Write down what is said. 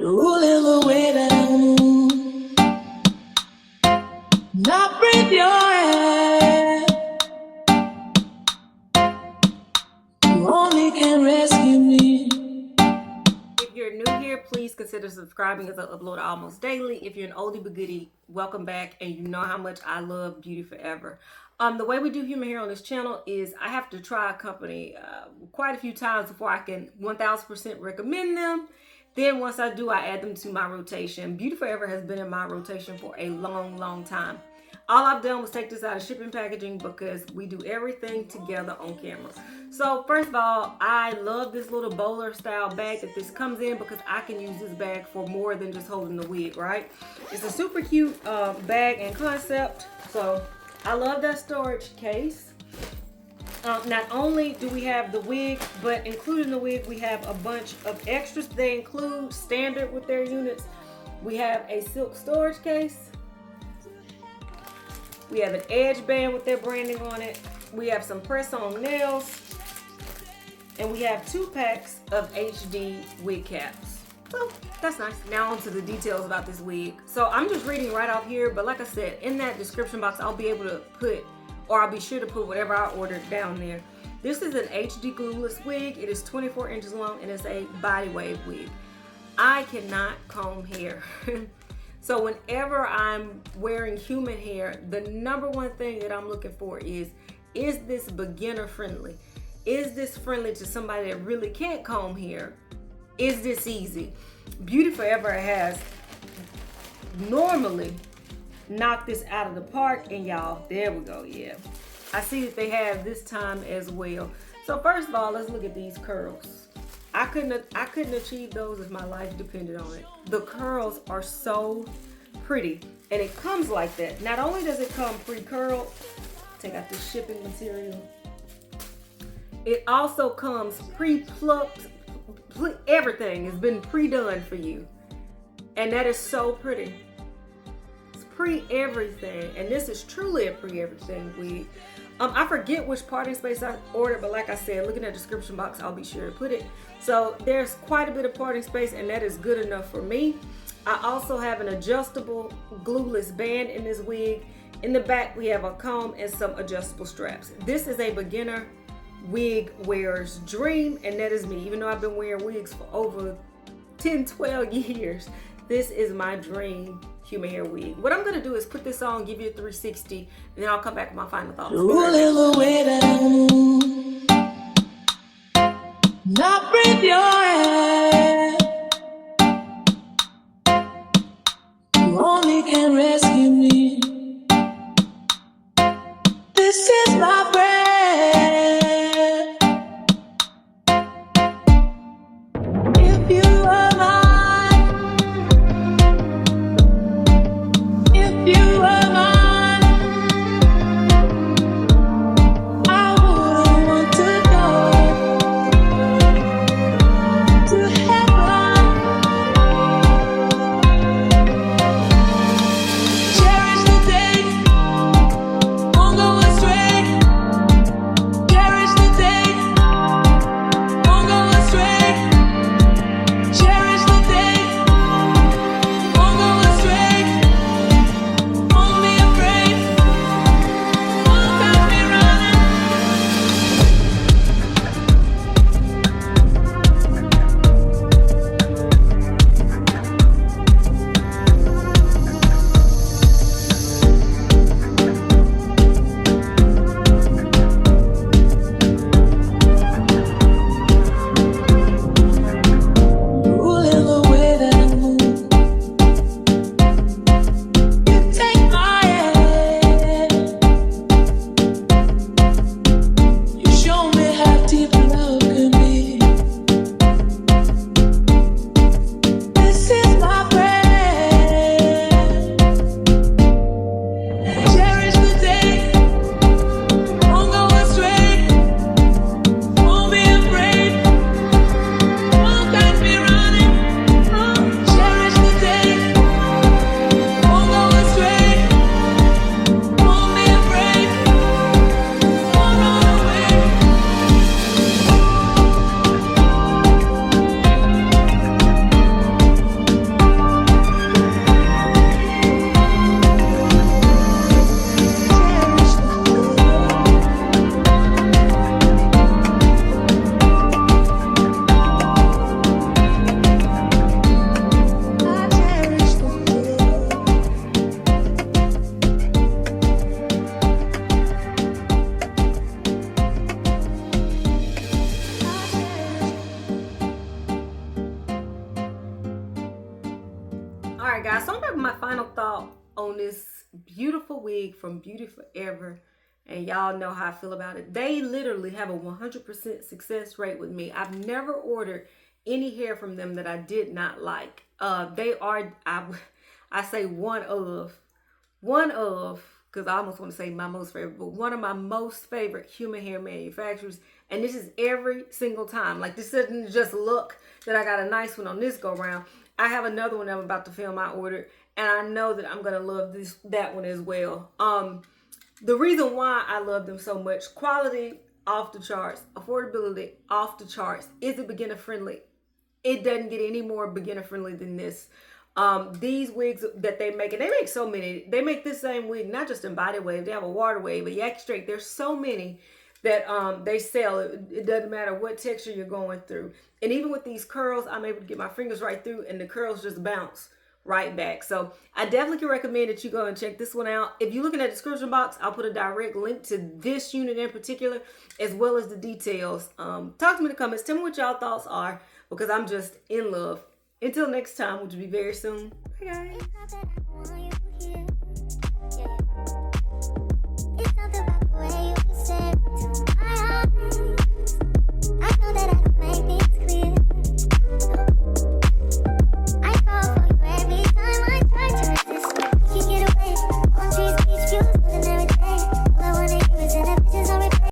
rolling the way down. Now breathe your hand. You only can rescue me. If you're new here, please consider subscribing as I upload almost daily. If you're an oldie but goodie, welcome back, and you know how much I love Beautyforever. The way we do human hair on this channel is I have to try a company quite a few times before I can 1000% recommend them. Then once I do, I add them to my rotation. Beautyforever has been in my rotation for a long time. All I've done was take this out of shipping packaging because we do everything together on camera. So first of all, I love this little bowler style bag that this comes in because I can use this bag for more than just holding the wig, right? It's a super cute bag and concept. So I love that storage case. Not only do we have the wig, but including the wig, we have a bunch of extras. They include standard with their units. We have a silk storage case. We have an edge band with their branding on it. We have some press-on nails. And we have 2 packs of HD wig caps. So that's nice. Now on to the details about this wig. So I'm just reading right off here, but like I said, in that description box, I'll be able to put, or I'll be sure to put whatever I ordered down there. This is an HD glueless wig. It is 24 inches long and it's a body wave wig. I cannot comb hair. So whenever I'm wearing human hair, the #1 thing that I'm looking for is this beginner friendly? Is this friendly to somebody that really can't comb hair? Is this easy? Beautyforever has normally knocked this out of the park, and y'all, there we go, yeah. I see that they have this time as well. So first of all, let's look at these curls. I couldn't achieve those if my life depended on it. The curls are so pretty, and it comes like that. Not only does it come pre-curled, take out the shipping material, it also comes pre-plucked. Everything has been pre-done for you, and that is so pretty. It's pre-everything, and this is truly a pre-everything wig. I forget which parting space I ordered, but like I said, look in the description box, I'll be sure to put it. So there's quite a bit of parting space, and that is good enough for me. I also have an adjustable glueless band in this wig. In the back, we have a comb and some adjustable straps. This is a beginner wig wearer's dream, and that is me. Even though I've been wearing wigs for over 10-12 years, this is my dream human hair wig. What I'm gonna do is put this on, give you a 360, and then I'll come back with my final thoughts. Rolling the way down. Now breathe your hand. You only can rescue me. This is my breath. If you are mine, if you are mine, I wouldn't want to go to heaven. All right, guys, so I'm back with my final thought on this beautiful wig from Beautyforever. And y'all know how I feel about it. They literally have a 100% success rate with me. I've never ordered any hair from them that I did not like. They are, I say one of, because I almost want to say my most favorite, but one of my most favorite human hair manufacturers. And this is every single time. Like, this doesn't just look that I got a nice one on this go round. I have another one I'm about to film I ordered, and I know that I'm gonna love that one as well. The reason why I love them so much: quality off the charts, affordability off the charts. Is it beginner friendly? It doesn't get any more beginner friendly than this. These wigs that they make, and they make so many. They make this same wig not just in Body Wave. They have a water wave, a yak straight. There's so many that they sell. It doesn't matter what texture you're going through. And even with these curls, I'm able to get my fingers right through, and the curls just bounce right back. So I definitely can recommend that you go and check this one out. If you look in the description box, I'll put a direct link to this unit in particular, as well as the details. Talk to me in the comments. Tell me what y'all thoughts are, because I'm just in love. Until next time, which will be very soon. Bye, guys.